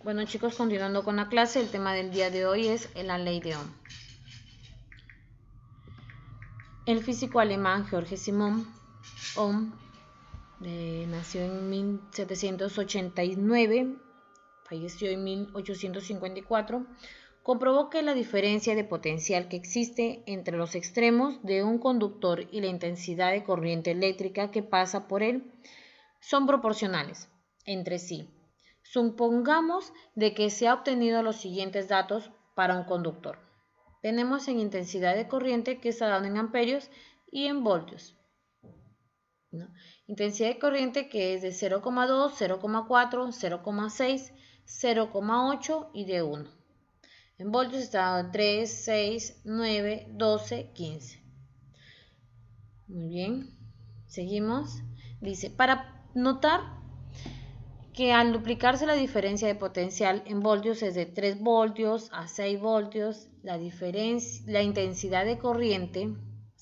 Bueno chicos, continuando con la clase, el tema del día de hoy es la ley de Ohm. El físico alemán George Simon Ohm nació en 1789, falleció en 1854, comprobó que la diferencia de potencial que existe entre los extremos de un conductor y la intensidad de corriente eléctrica que pasa por él son proporcionales entre sí. Supongamos de que se ha obtenido los siguientes datos para un conductor. Tenemos en intensidad de corriente que está dado en amperios y en voltios. ¿No? Intensidad de corriente que es de 0,2, 0,4, 0,6, 0,8 y de 1. En voltios está dado en 3, 6, 9, 12, 15. Muy bien. Seguimos. Dice, para notar que al duplicarse la diferencia de potencial en voltios es de 3 voltios a 6 voltios, la intensidad de corriente,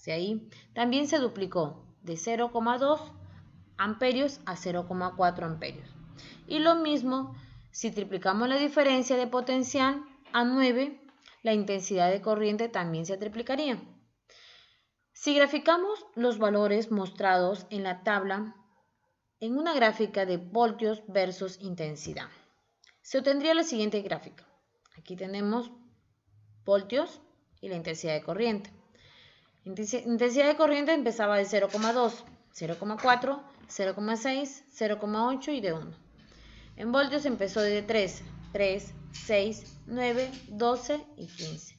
ahí, también se duplicó de 0,2 amperios a 0,4 amperios. Y lo mismo, si triplicamos la diferencia de potencial a 9, la intensidad de corriente también se triplicaría. Si graficamos los valores mostrados en la tabla, en una gráfica de voltios versus intensidad, se obtendría la siguiente gráfica. Aquí tenemos voltios y la intensidad de corriente. Intensidad de corriente empezaba de 0,2, 0,4, 0,6, 0,8 y de 1. En voltios empezó de 3, 6, 9, 12 y 15.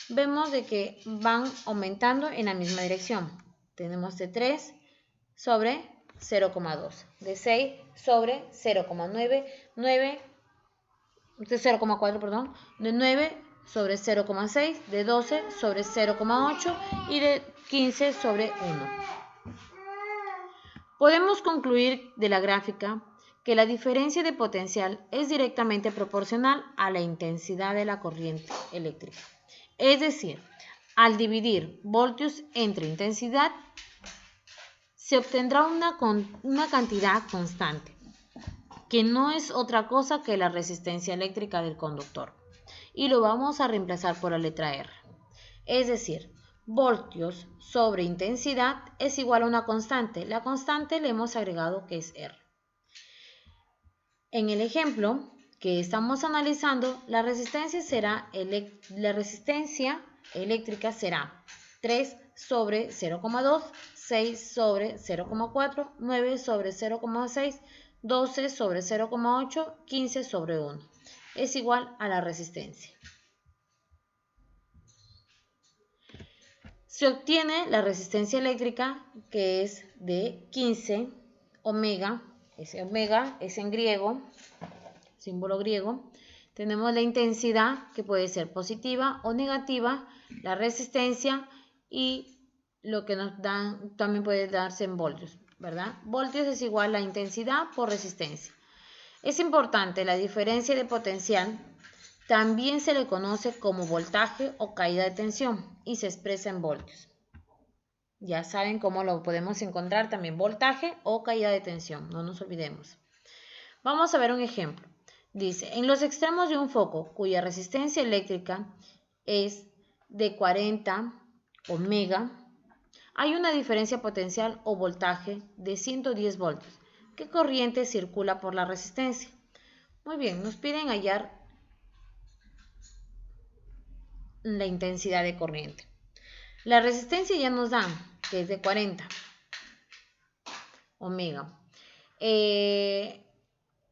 Vemos de que van aumentando en la misma dirección. Tenemos de 3 sobre 0,2, de 6 sobre 0,9, 0,4, perdón, de 9 sobre 0,6, de 12 sobre 0,8 y de 15 sobre 1. Podemos concluir de la gráfica que la diferencia de potencial es directamente proporcional a la intensidad de la corriente eléctrica. Es decir, al dividir voltios entre intensidad, se obtendrá una cantidad constante, que no es otra cosa que la resistencia eléctrica del conductor. Y lo vamos a reemplazar por la letra R. Es decir, voltios sobre intensidad es igual a una constante. La constante le hemos agregado que es R. En el ejemplo que estamos analizando, la resistencia eléctrica será 3 sobre 0,2, 6 sobre 0,4, 9 sobre 0,6, 12 sobre 0,8, 15 sobre 1. Es igual a la resistencia. Se obtiene la resistencia eléctrica, que es de 15 omega. Ese omega es en griego, símbolo griego. Tenemos la intensidad, que puede ser positiva o negativa, la resistencia y lo que nos dan también puede darse en voltios, ¿verdad? Voltios es igual a intensidad por resistencia. Es importante, la diferencia de potencial también se le conoce como voltaje o caída de tensión y se expresa en voltios. Ya saben cómo lo podemos encontrar también, voltaje o caída de tensión, no nos olvidemos. Vamos a ver un ejemplo. Dice, en los extremos de un foco cuya resistencia eléctrica es de 40 omega, hay una diferencia potencial o voltaje de 110 voltios. ¿Qué corriente circula por la resistencia? Muy bien, nos piden hallar la intensidad de corriente. La resistencia ya nos dan que es de 40 omega.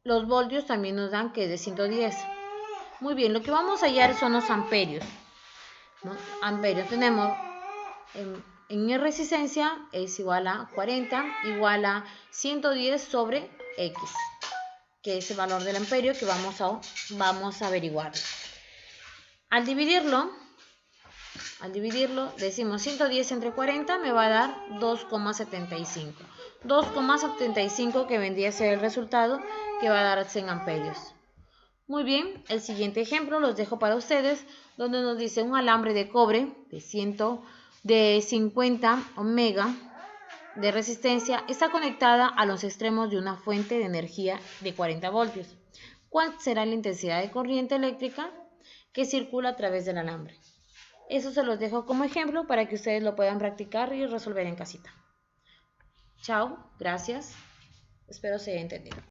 Los voltios también nos dan que es de 110. Muy bien, lo que vamos a hallar son los amperios, ¿no? Amperios tenemos en resistencia es igual a 40 igual a 110 sobre X, que es el valor del amperio que vamos a averiguar. Al dividirlo decimos 110 entre 40 me va a dar 2,75. 2,75 que vendría a ser el resultado que va a darse en amperios. Muy bien, el siguiente ejemplo los dejo para ustedes, donde nos dice un alambre de cobre de 50 omega de resistencia está conectada a los extremos de una fuente de energía de 40 voltios. cuál será la intensidad de corriente eléctrica que circula a través del alambre. Eso se los dejo como ejemplo para que ustedes lo puedan practicar y resolver en casita. Chao, gracias. Espero se haya entendido.